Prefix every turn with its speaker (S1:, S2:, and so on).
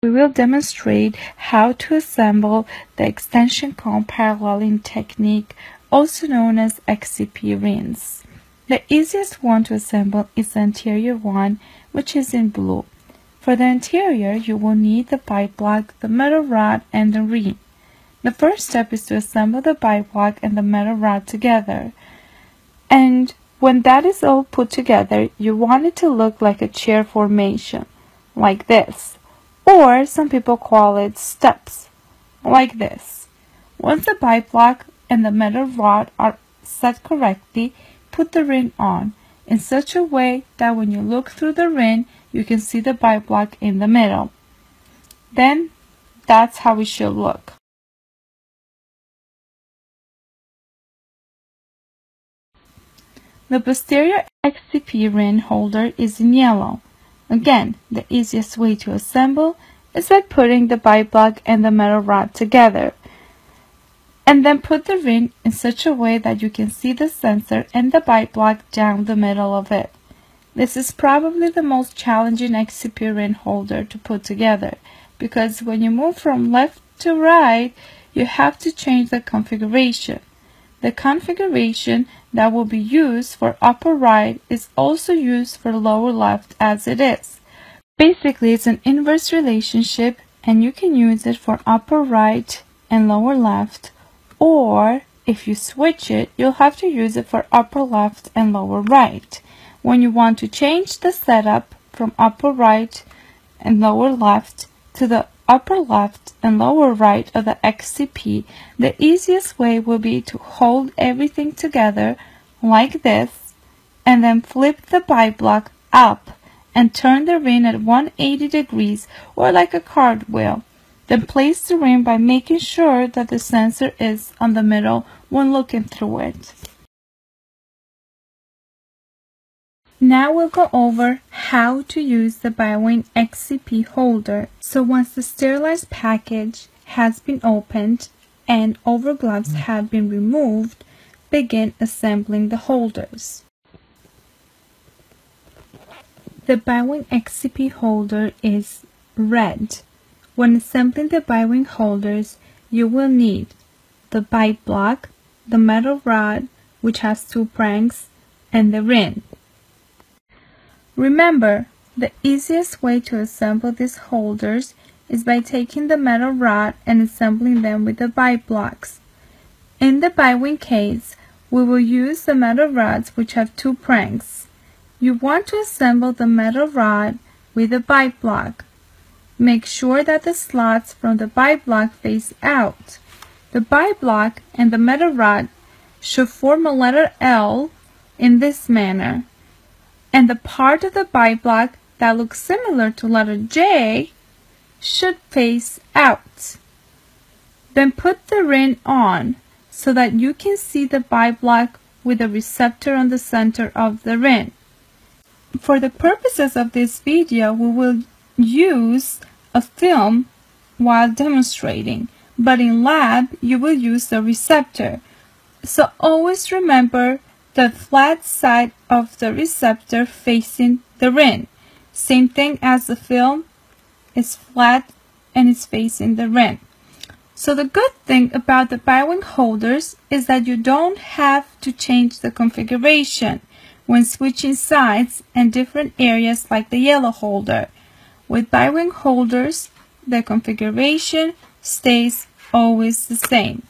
S1: we will demonstrate how to assemble the extension cone paralleling technique, also known as XCP rings. The easiest one to assemble is the interior one, which is in blue. For the interior, you will need the pipe block, the metal rod, and the ring. The first step is to assemble the pipe block and the metal rod together. And when that is all put together, you want it to look like a chair formation, like this. Or some people call it steps, like this. Once the pipe block and the metal rod are set correctly, put the ring on in such a way that when you look through the ring, you can see the pipe block in the middle. Then that's how it should look. The posterior XCP ring holder is in yellow. Again, the easiest way to assemble is by putting the pipe block and the metal rod together. And then put the ring in such a way that you can see the sensor and the pipe block down the middle of it. This is probably the most challenging XCP ring holder to put together, because when you move from left to right, you have to change the configuration. The configuration that will be used for upper right is also used for lower left as it is. Basically, it's an inverse relationship, and you can use it for upper right and lower left, or if you switch it, you'll have to use it for upper left and lower right. When you want to change the setup from upper right and lower left to the upper left and lower right of the XCP, the easiest way will be to hold everything together like this, and then flip the pipe block up and turn the ring at 180 degrees or like a cartwheel. Then place the ring by making sure that the sensor is on the middle when looking through it. Now we'll go over how to use the Bywing XCP holder. So once the sterilized package has been opened and over gloves have been removed, begin assembling the holders. The Bywing XCP holder is red. When assembling the Bywing holders, you will need the pipe block, the metal rod, which has 2 pranks, and the ring. Remember, the easiest way to assemble these holders is by taking the metal rod and assembling them with the pipe blocks. In the Bywing case, we will use the metal rods which have 2 pranks. You want to assemble the metal rod with the pipe block. Make sure that the slots from the pipe block face out. The pipe block and the metal rod should form a letter L in this manner, and the part of the pipe block that looks similar to letter J should face out. Then put the ring on so that you can see the pipe block with a receptor on the center of the ring. For the purposes of this video, we will use a film while demonstrating, but in lab you will use the receptor. So always remember the flat side of the receptor facing the ring. Same thing as the film is flat and is facing the ring. So the good thing about the Bywing holders is that you don't have to change the configuration when switching sides and different areas like the yellow holder. With Bywing holders, the configuration stays always the same.